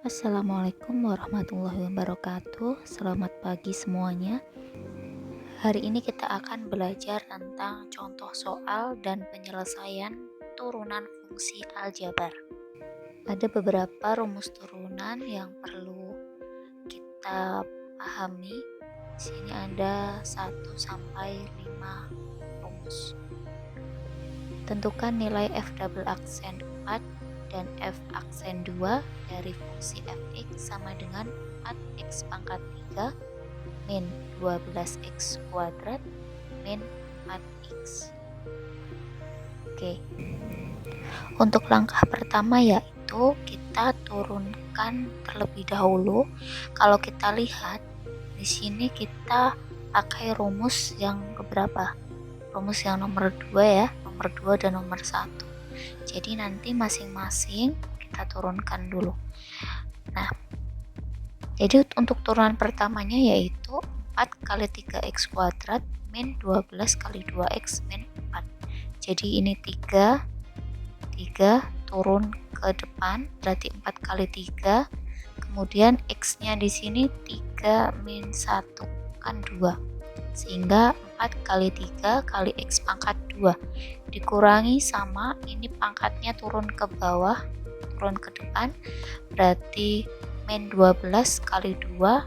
Assalamualaikum warahmatullahi wabarakatuh. Selamat pagi semuanya. Hari ini kita akan belajar tentang contoh soal dan penyelesaian turunan fungsi aljabar. Ada beberapa rumus turunan yang perlu kita pahami. Di sini ada 1 sampai 5 rumus. Tentukan nilai f double aksen 4 dan f aksen 2 dari fungsi fx sama dengan 4x pangkat 3 min 12x kuadrat min 4x. Oke. Untuk langkah pertama yaitu kita turunkan terlebih dahulu. Kalau kita lihat di sini kita pakai rumus yang beberapa? Rumus yang nomor 2 ya, nomor 2 dan nomor 1. Jadi nanti masing-masing kita turunkan dulu. Nah, jadi untuk turunan pertamanya yaitu 4 kali 3x kuadrat min 12 kali 2x min 4. Jadi ini 3 turun ke depan berarti 4 kali 3. Kemudian x-nya di sini 3 min 1 kan 2. Sehingga 4 kali 3 kali x pangkat 2 dikurangi sama ini pangkatnya turun ke bawah, turun ke depan, berarti min 12 kali 2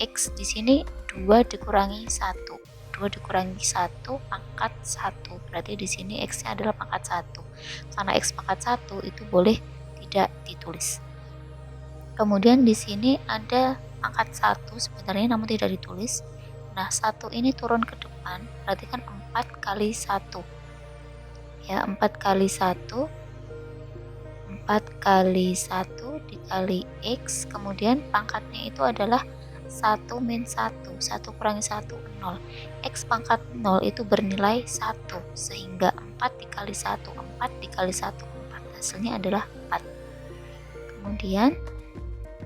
x di sini 2 dikurangi 1. 2 dikurangi 1 pangkat 1. Berarti di sini x-nya adalah pangkat 1. Karena x pangkat 1 itu boleh tidak ditulis. Kemudian di sini ada pangkat 1 sebenarnya namun tidak ditulis. Nah, 1 ini turun ke depan, berarti kan 4 kali 1. Ya, 4 kali 1. 4 kali 1 dikali x, kemudian pangkatnya itu adalah 1 min 1. 1 kurangi 1, 0. X pangkat 0 itu bernilai 1, sehingga 4 dikali 1, 4 dikali 1, 4. Hasilnya adalah 4. Kemudian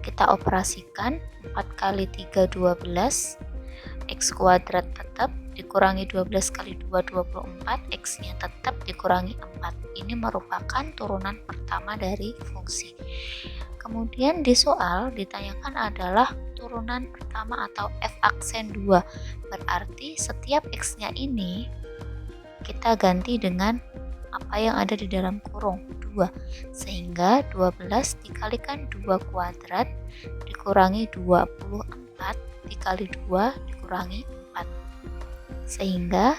kita operasikan 4 kali 3, 12. X kuadrat tetap dikurangi 12 kali 2 24, x-nya tetap dikurangi 4. Ini merupakan turunan pertama dari fungsi. Kemudian di soal ditanyakan adalah turunan pertama atau f aksen 2. Berarti setiap x-nya ini kita ganti dengan apa yang ada di dalam kurung 2. Sehingga 12 dikalikan 2 kuadrat dikurangi 24 dikali 2 dikurangi 4, sehingga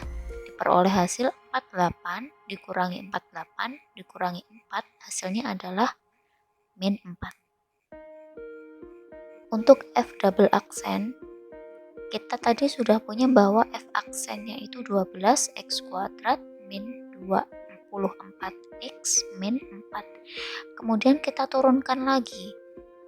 diperoleh hasil 48 dikurangi 48 dikurangi 4, hasilnya adalah min 4. Untuk f double aksen kita tadi sudah punya bahwa f aksennya itu 12x kuadrat min 24x min 4. Kemudian kita turunkan lagi,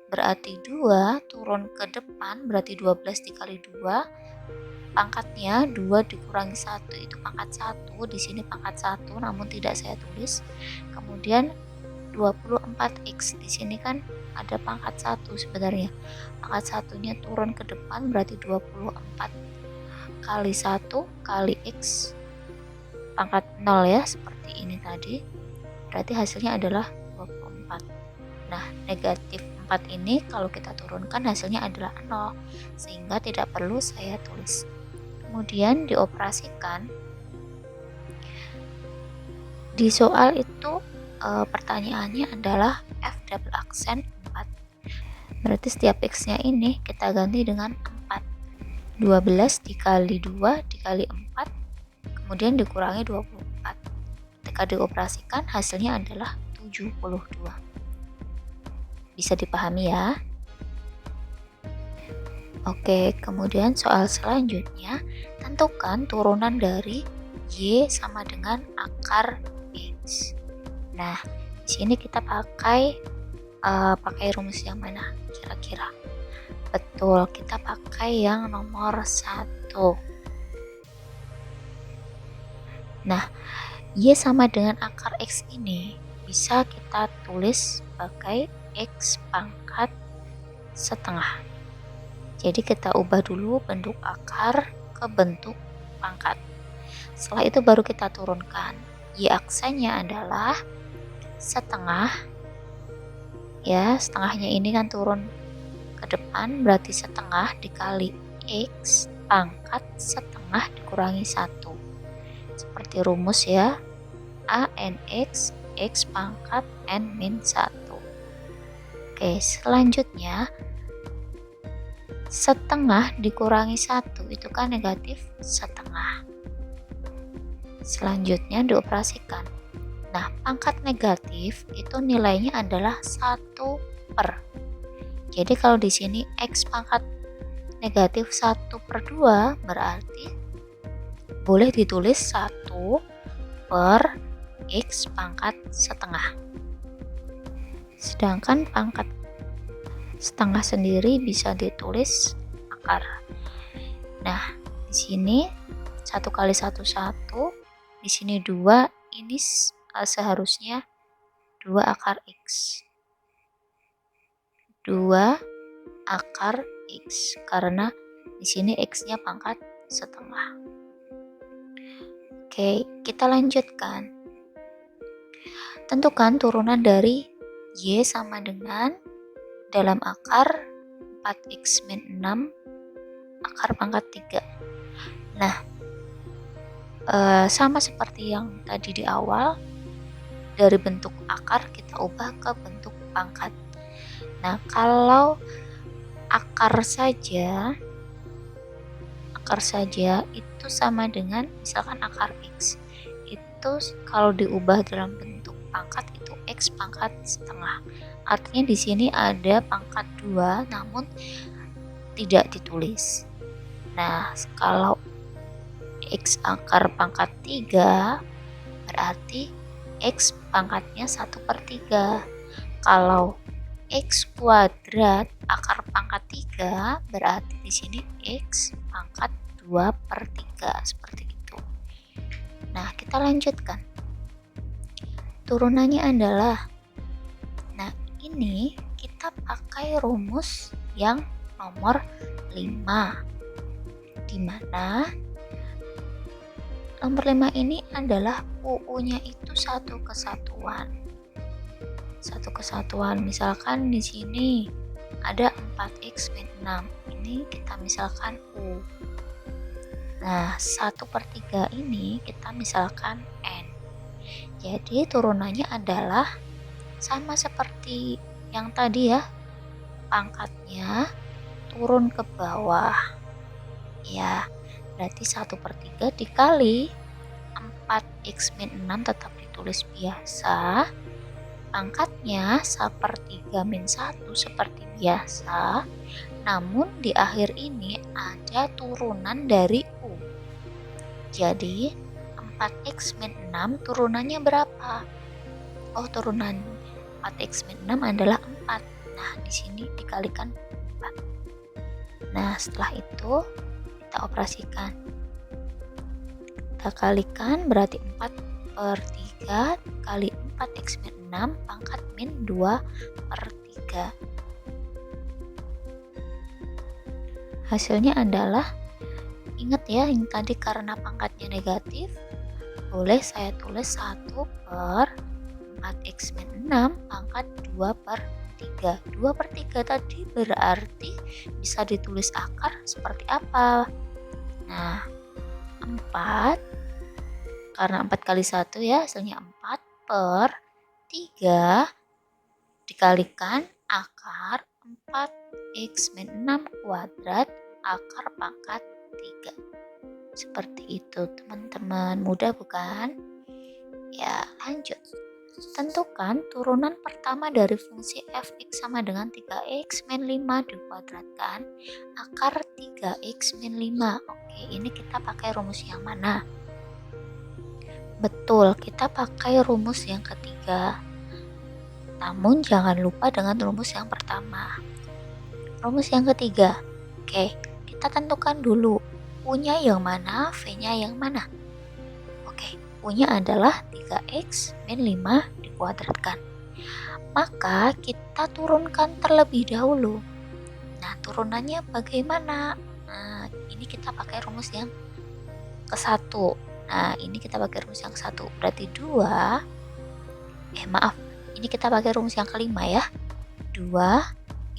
berarti 2 turun ke depan berarti 12 dikali 2, pangkatnya 2 dikurangi 1 itu pangkat 1, di sini pangkat 1 namun tidak saya tulis. Kemudian 24x di sini kan ada pangkat 1 sebenarnya. Pangkat 1-nya turun ke depan berarti 24 kali 1 kali x pangkat 0 ya, seperti ini tadi. Berarti hasilnya adalah 24. Nah, negatif 4 ini kalau kita turunkan hasilnya adalah 0, sehingga tidak perlu saya tulis. Kemudian dioperasikan. Di soal itu pertanyaannya adalah f double aksen 4. Berarti setiap x-nya ini kita ganti dengan 4. 12 dikali 2 dikali 4, kemudian dikurangi 24. Ketika dioperasikan hasilnya adalah 72. Bisa dipahami ya? Oke, kemudian soal selanjutnya, tentukan turunan dari y sama dengan akar x. Nah, di sini kita pakai rumus yang mana kira-kira? Betul, kita pakai yang nomor 1. Nah, y sama dengan akar x ini bisa kita tulis sebagai x pangkat setengah. Jadi kita ubah dulu bentuk akar ke bentuk pangkat. Setelah itu baru kita turunkan. Y aksennya adalah setengah Ya, setengahnya ini kan turun ke depan, berarti setengah dikali X pangkat setengah dikurangi 1. Seperti rumus ya, A N X, X pangkat N min 1. Oke, selanjutnya setengah dikurangi 1 itu kan negatif setengah. Selanjutnya dioperasikan. Nah, pangkat negatif itu nilainya adalah 1 per. Jadi kalau di sini X pangkat negatif 1 per 2 berarti boleh ditulis 1 per X pangkat setengah. Sedangkan pangkat setengah sendiri bisa ditulis akar. Nah, di sini 1 kali 1 1, di sini 2, ini seharusnya 2 akar X. 2 akar X karena di sini X-nya pangkat setengah. Oke, kita lanjutkan. Tentukan turunan dari Y sama dengan dalam akar 4X min 6 akar pangkat 3. Nah, sama seperti yang tadi di awal, dari bentuk akar kita ubah ke bentuk pangkat. Nah, kalau akar saja itu sama dengan misalkan akar X itu kalau diubah dalam bentuk pangkat itu X pangkat setengah. Artinya di sini ada pangkat 2 namun tidak ditulis. Nah, kalau X akar pangkat 3 berarti X pangkatnya 1 per 3. Kalau X kuadrat akar pangkat 3 berarti di sini X pangkat 2 per 3 seperti itu. Nah, kita lanjutkan. Turunannya adalah, nah ini kita pakai rumus yang nomor 5, dimana nomor 5 ini adalah UU-nya itu satu kesatuan. Satu kesatuan, misalkan di sini ada 4X min 6, ini kita misalkan U. Nah, 1 per 3 ini kita misalkan N. Jadi turunannya adalah sama seperti yang tadi ya, pangkatnya turun ke bawah. Ya, berarti 1 per 3 dikali 4X min 6 tetap ditulis biasa. Pangkatnya 1 per 3 min 1 seperti biasa. Namun di akhir ini ada turunan dari U. Jadi 4X min 6 turunannya berapa? Oh, turunan 4X min 6 adalah 4. Nah, di sini dikalikan 4. Nah, setelah itu kita operasikan. Kita kalikan berarti 4 per 3 kali 4X min 6 pangkat min 2 per 3. Hasilnya adalah, ingat ya, yang tadi karena pangkatnya negatif, boleh saya tulis 1 per 4X min 6 pangkat 2 per 3. 2 per 3 tadi berarti bisa ditulis akar seperti apa? Nah, 4, karena 4 kali 1 ya, hasilnya 4 per 3 dikalikan akar 4X min 6 kuadrat akar pangkat 3. Seperti itu teman-teman, mudah bukan? Ya, lanjut. Tentukan turunan pertama dari fungsi fx sama dengan 3x min 5 dikuadratkan akar 3x min 5. Oke, ini kita pakai rumus yang mana? Betul, kita pakai rumus yang ketiga. Namun jangan lupa dengan rumus yang pertama. Rumus yang ketiga. Oke, kita tentukan dulu U-nya yang mana, V-nya yang mana. Oke, U-nya adalah 3x min 5 dikuadratkan. Maka kita turunkan terlebih dahulu. Nah, turunannya bagaimana? Nah, ini kita pakai rumus yang ke-1. Nah, ini kita pakai rumus yang ke-1. Berarti 2. Maaf. Ini kita pakai rumus yang kelima ya. 2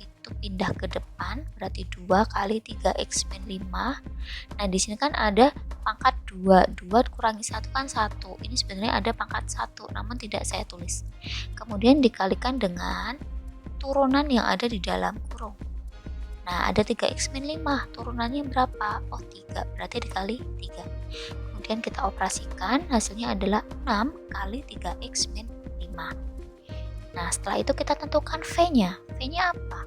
itu pindah ke depan, berarti 2 kali 3x min 5. Nah di sini kan ada pangkat 2 kurangi 1 kan 1. Ini sebenarnya ada pangkat 1 namun tidak saya tulis. Kemudian dikalikan dengan turunan yang ada di dalam kurung. Nah ada 3x min 5, turunannya berapa? Oh 3, berarti dikali 3. Kemudian kita operasikan, hasilnya adalah 6 kali 3x min 5. Nah setelah itu kita tentukan V-nya. V-nya apa?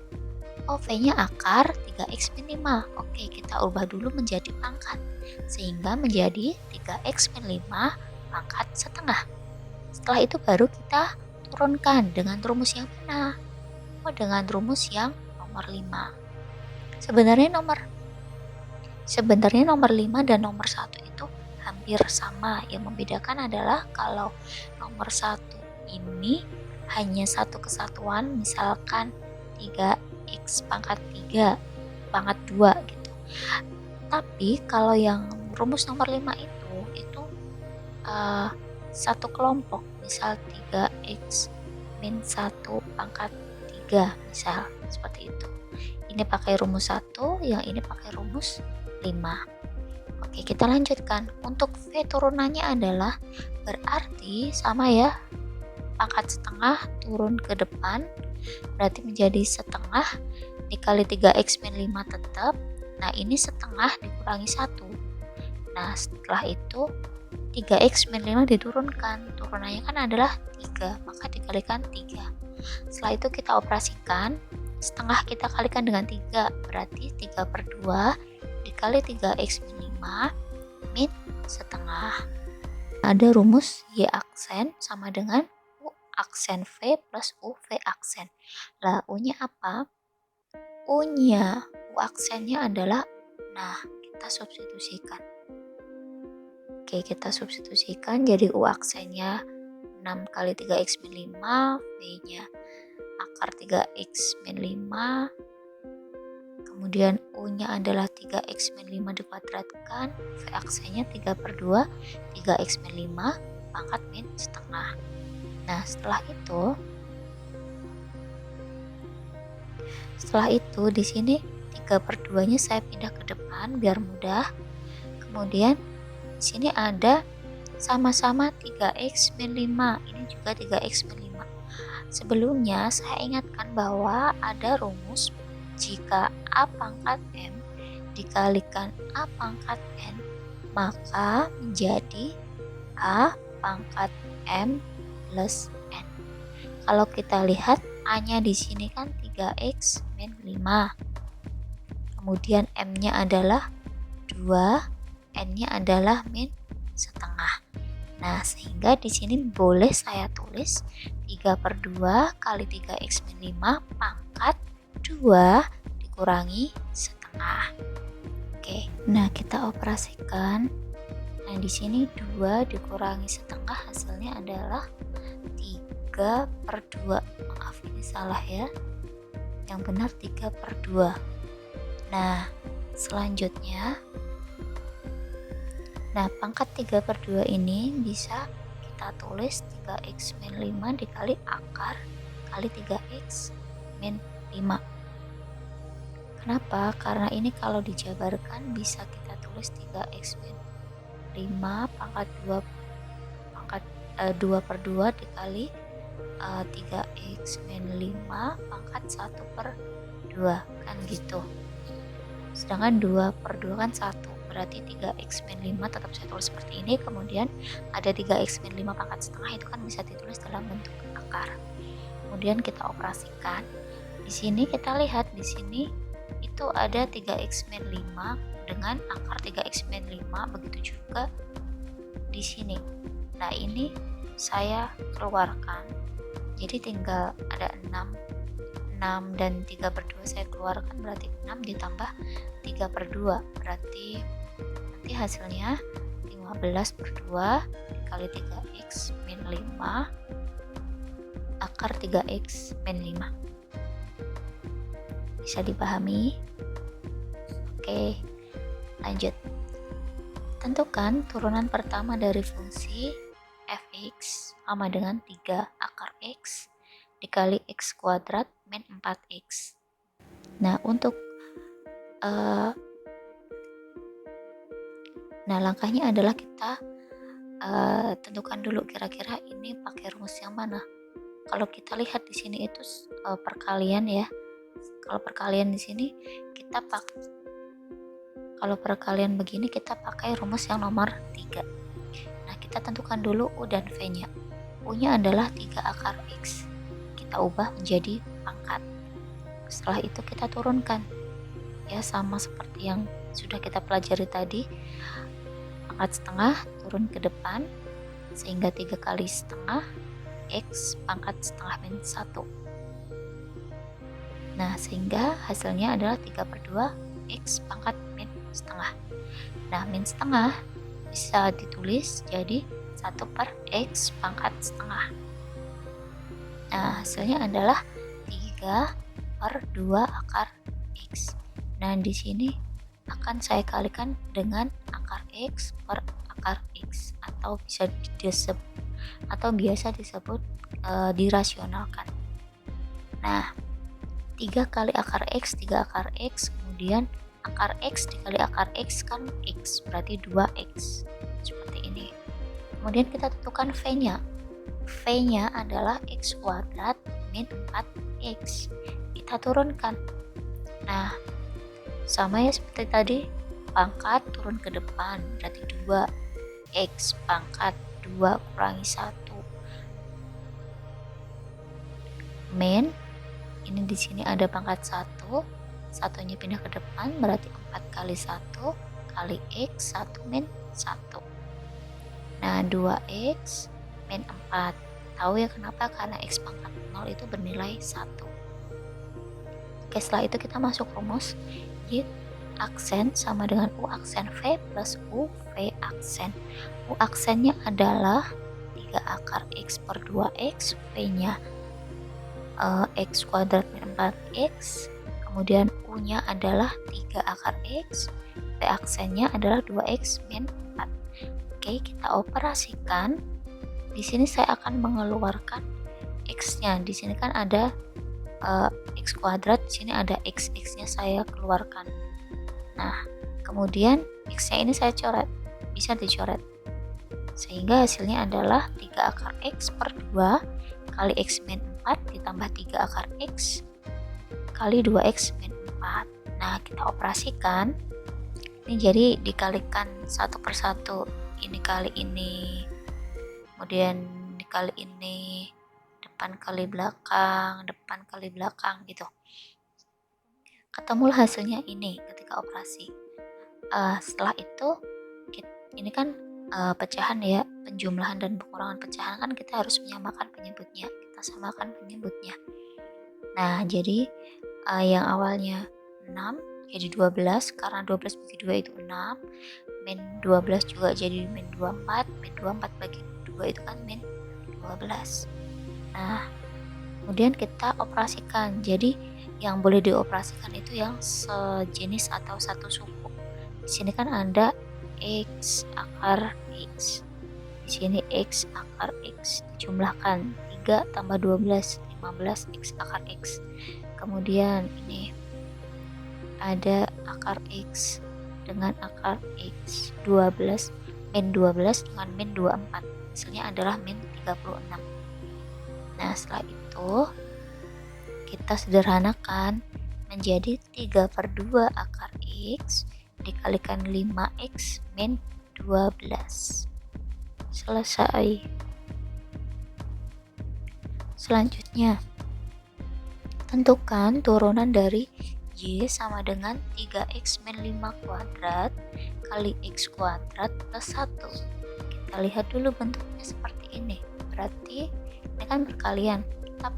Oh V-nya akar 3x min 5. Oke, kita ubah dulu menjadi pangkat, sehingga menjadi 3x min 5 pangkat setengah. Setelah itu baru kita turunkan dengan rumus yang mana? Oh dengan rumus yang nomor 5. Sebenarnya nomor 5 dan nomor 1 itu hampir sama. Yang membedakan adalah kalau nomor 1 ini hanya satu kesatuan, misalkan 3x pangkat 3 pangkat 2 gitu. Tapi kalau yang rumus nomor 5 itu satu kelompok, misal 3x min 1 pangkat 3 misal seperti itu. Ini pakai rumus 1, yang ini pakai rumus 5. Oke, kita lanjutkan. Untuk V turunannya adalah berarti sama ya, pangkat setengah turun ke depan, berarti menjadi setengah dikali 3x min 5 tetap. Nah ini setengah dikurangi 1. Nah setelah itu 3x min 5 diturunkan, turunannya kan adalah 3, maka dikalikan 3. Setelah itu kita operasikan, setengah kita kalikan dengan 3, berarti 3/2 dikali 3x min 5 min setengah. Ada rumus Y aksen sama dengan U aksen V plus UV aksen. Lah U-nya apa? U aksennya adalah, nah kita substitusikan. Oke, kita substitusikan jadi U aksennya 6 kali 3x min 5, V-nya akar 3x min 5, kemudian U-nya adalah 3x min 5 dikuadratkan, V aksennya 3/2, 3x min 5 pangkat min setengah. Nah setelah itu di sini 3/2 nya saya pindah ke depan biar mudah. Kemudian di sini ada sama-sama 3x min 5, ini juga 3x min 5. Sebelumnya saya ingatkan bahwa ada rumus jika A pangkat M dikalikan A pangkat N, maka menjadi A pangkat M plus N. Kalau kita lihat A-nya di sini kan 3x min 5. Kemudian M-nya adalah 2, N-nya adalah min setengah. Nah, sehingga di sini boleh saya tulis 3/2 kali 3x min 5 pangkat 2 dikurangi setengah. Oke, nah kita operasikan. Nah, di sini 2 dikurangi setengah hasilnya adalah 3/2. Maaf, ini salah ya. Yang benar 3/2. Nah, selanjutnya pangkat 3/2 ini bisa kita tulis 3x min 5 dikali akar kali 3x min 5. Kenapa? Karena ini kalau dijabarkan bisa kita tulis 3x min 5 pangkat 2/2 dikali 3x min 5 pangkat 1/2 kan gitu. Sedangkan 2/2 kan 1, berarti 3x min 5 tetap saya tulis seperti ini. Kemudian ada 3x min 5 pangkat setengah, itu kan bisa ditulis dalam bentuk akar. Kemudian kita operasikan. Di sini kita lihat, di sini itu ada 3x min 5 dengan akar 3x min 5, begitu juga di sini. Nah ini saya keluarkan, jadi tinggal ada 6 dan 3/2 saya keluarkan, berarti 6 ditambah 3/2, berarti nanti hasilnya 15/2 dikali 3x min 5 akar 3x min 5. Bisa dipahami? Oke, lanjut. Tentukan turunan pertama dari fungsi fx sama dengan 3 akar x dikali X kuadrat min 4X. Nah, langkahnya adalah kita tentukan dulu kira-kira ini pakai rumus yang mana. Kalau kita lihat di sini itu perkalian ya. Kalau perkalian di sini kalau perkalian begini kita pakai rumus yang nomor 3. Nah, kita tentukan dulu U dan V-nya. U-nya adalah 3 akar X. Kita ubah menjadi pangkat. Setelah itu kita turunkan. Ya, sama seperti yang sudah kita pelajari tadi. Pangkat setengah turun ke depan sehingga 3 kali setengah X pangkat setengah min 1. Nah, sehingga hasilnya adalah 3/2 X pangkat min setengah. Nah, min setengah bisa ditulis jadi 1/X pangkat setengah. Nah, hasilnya adalah 3/2 akar X. Nah, di sini akan saya kalikan dengan akar X per akar X, atau biasa disebut dirasionalkan. Nah, 3 kali akar X, 3 akar X, kemudian akar X dikali akar X kan X, berarti 2X. Seperti ini. Kemudian kita tentukan V-nya. V-nya adalah X kuadrat min 4X. Kita turunkan. Nah, sama ya seperti tadi, pangkat turun ke depan, berarti 2X pangkat 2 kurangi 1. Min, ini di sini ada pangkat 1, satunya pindah ke depan, berarti 4 kali 1 kali X 1 min 1. Nah, 2X min 4. Tahu ya kenapa? Karena X pangkat 0 itu bernilai 1. Oke, setelah itu kita masuk rumus. Y aksen sama dengan U aksen V plus U V aksen. U aksennya adalah 3 akar X per 2X, V-nya X kuadrat min 4X, kemudian U-nya adalah 3 akar X, V aksennya adalah 2X min 4. Oke, kita operasikan. Di sini saya akan mengeluarkan X-nya. Di sini kan ada X kuadrat, di sini ada X-nya saya keluarkan. Nah, kemudian X-nya ini saya coret, bisa dicoret. Sehingga hasilnya adalah 3 akar X per 2 kali X min 4 ditambah 3 akar X kali 2X min 4. Nah, kita operasikan. Ini jadi dikalikan satu per satu. Ini kali ini, kemudian dikali ini, depan kali belakang gitu. Ketemulah hasilnya ini ketika operasi. Setelah itu ini kan pecahan ya, penjumlahan dan pengurangan pecahan kan kita harus menyamakan penyebutnya. Kita samakan penyebutnya. Nah, jadi yang awalnya 6 jadi 12, karena 12 bagi 2 itu 6, min 12 juga jadi min 24, min 24 bagi 2 itu kan min 12. Nah, kemudian kita operasikan. Jadi yang boleh dioperasikan itu yang sejenis atau satu suku. Di sini kan ada X akar X. Di sini X akar X dijumlahkan 3 tambah 12, 15 X akar X. Kemudian ini ada akar X dengan akar X 12, min 12 dengan min 24. Hasilnya adalah min 36. Nah, setelah itu kita sederhanakan menjadi 3/2 akar X dikalikan 5X min 12. Selesai. Selanjutnya, tentukan turunan dari Y sama dengan 3X min 5 kuadrat kali X kuadrat plus 1. Kita lihat dulu bentuknya seperti ini. Berarti ini kan perkalian. Kita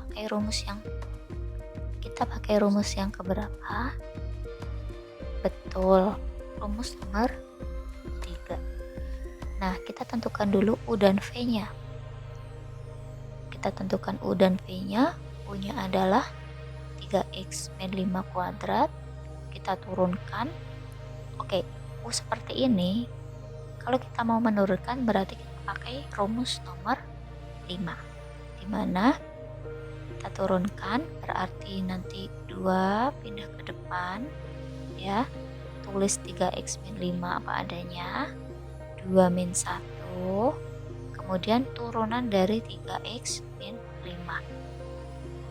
pakai rumus yang keberapa? Betul, rumus nomor 3. Nah, kita tentukan dulu U dan V-nya. Kita tentukan U dan V-nya. U-nya adalah 3X min 5 kuadrat. Kita turunkan. Oke, U seperti ini. Kalau kita mau menurunkan berarti kita pakai rumus nomor 5, dimana kita turunkan, berarti nanti 2 pindah ke depan ya, tulis 3x min 5 apa adanya, 2 min 1, kemudian turunan dari 3x min 5.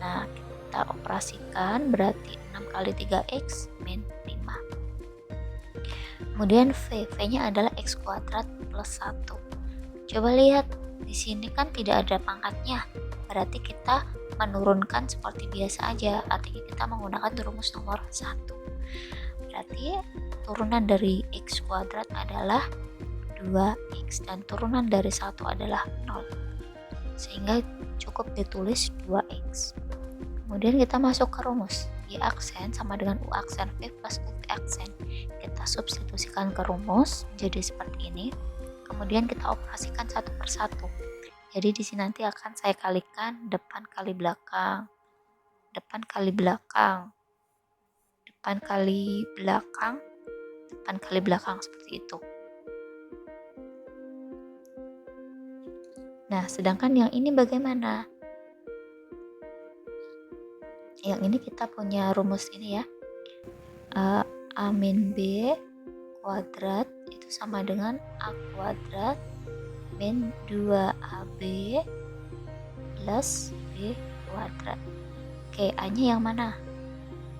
Nah, kita operasikan berarti 6 kali 3x min 5. Kemudian V-nya adalah x kuadrat plus 1. Coba lihat, di sini kan tidak ada pangkatnya, berarti kita menurunkan seperti biasa aja, artinya kita menggunakan rumus nomor 1. Berarti turunan dari x kuadrat adalah 2x dan turunan dari 1 adalah 0, sehingga cukup ditulis 2x. Kemudian kita masuk ke rumus, y aksen sama dengan u aksen v plus u v aksen. Kita substitusikan ke rumus jadi seperti ini. Kemudian kita operasikan satu per satu. Jadi di sini nanti akan saya kalikan depan kali belakang, depan kali belakang, depan kali belakang, depan kali belakang, seperti itu. Nah, sedangkan yang ini bagaimana? Yang ini kita punya rumus ini ya, A min B kuadrat itu sama dengan A kuadrat min 2AB plus B kuadrat. Oke, A nya yang mana?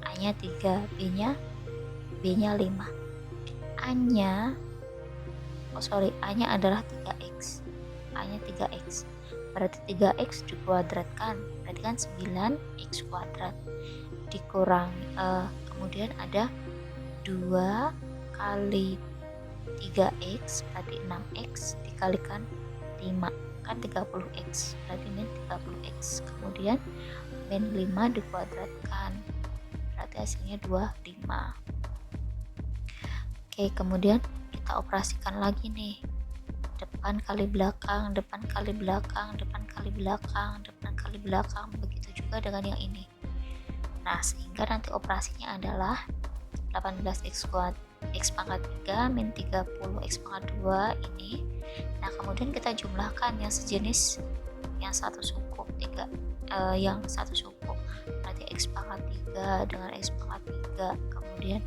A nya 3, B nya 5. A nya adalah 3x. A nya 3x. Berarti 3x dikuadratkan, berarti kan 9x kuadrat dikurangi, kemudian ada 2 kali 3x berarti 6x dikalikan 5 kan 30x, berarti min 30x. Kemudian min 5 dikuadratkan, berarti hasilnya 25. Oke, kemudian kita operasikan lagi nih, depan kali belakang, depan kali belakang, depan kali belakang, depan kali belakang, begitu juga dengan yang ini. Nah, sehingga nanti operasinya adalah 18x pangkat 3 min 30x pangkat 2 ini. Nah, kemudian kita jumlahkan yang sejenis, yang satu suku, yang satu suku, berarti x pangkat 3 dengan x pangkat 3, kemudian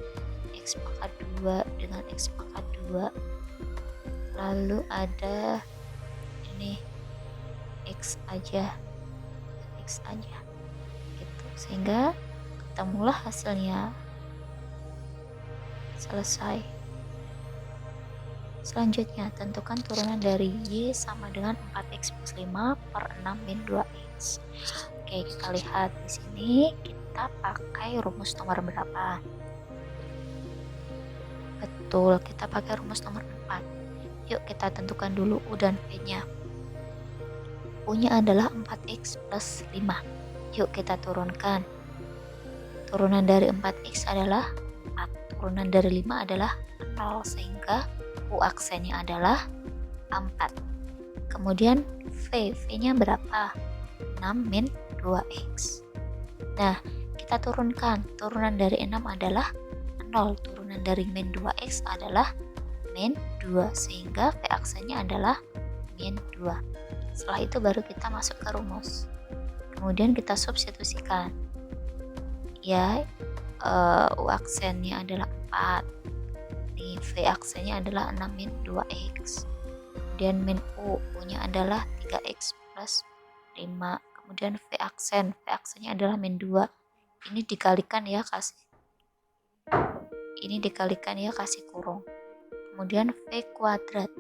x pangkat 2 dengan x pangkat 2, lalu ada ini x aja gitu, sehingga ketemulah hasilnya. Selesai. Selanjutnya, tentukan turunan dari y sama dengan 4x plus 5 per 6 min 2x. Oke, kita lihat di sini kita pakai rumus nomor berapa? Betul, kita pakai rumus nomor 4. Yuk kita tentukan dulu u dan v-nya. U-nya adalah 4x plus 5. Yuk kita turunkan. Turunan dari 4x adalah 4. Turunan dari 5 adalah 0, sehingga u aksennya adalah 4. Kemudian v-nya berapa? 6 min 2x. Nah, kita turunkan. Turunan dari 6 adalah 0. Turunan dari min 2x adalah min 2, sehingga v aksennya adalah min 2. Setelah itu baru kita masuk ke rumus. Kemudian kita substitusikan. Ya, u aksennya adalah 4. Nih, v aksennya adalah 6 min 2x. Kemudian min u-nya adalah 3x plus 5. Kemudian v aksennya adalah min 2. Ini dikalikan ya, kasih kurung. Kemudian v kuadrat,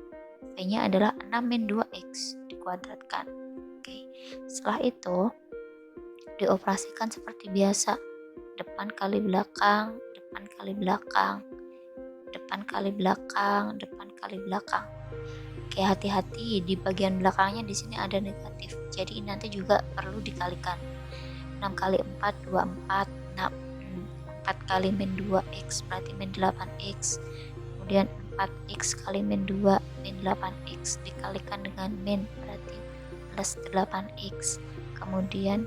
v-nya adalah 6 min 2x dikuadratkan. Oke, setelah itu dioperasikan seperti biasa, depan kali belakang, depan kali belakang, depan kali belakang, depan kali belakang. Oke, hati-hati di bagian belakangnya di sini ada negatif, jadi nanti juga perlu dikalikan. 6 kali 4 24, 4 kali min 2x berarti min 8x. Kemudian 4x kali min 2 min 8x dikalikan dengan min berarti plus 8x. Kemudian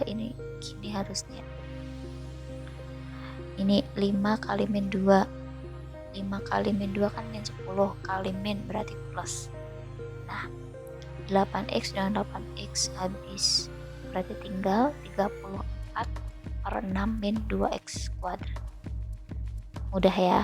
ini gini harusnya, ini 5 kali min 2, 5 kali min 2 kan min 10 kali min berarti plus. Nah, 8x dengan 8x habis, berarti tinggal 34 per 6 min 2x kuadrat. Mudah ya.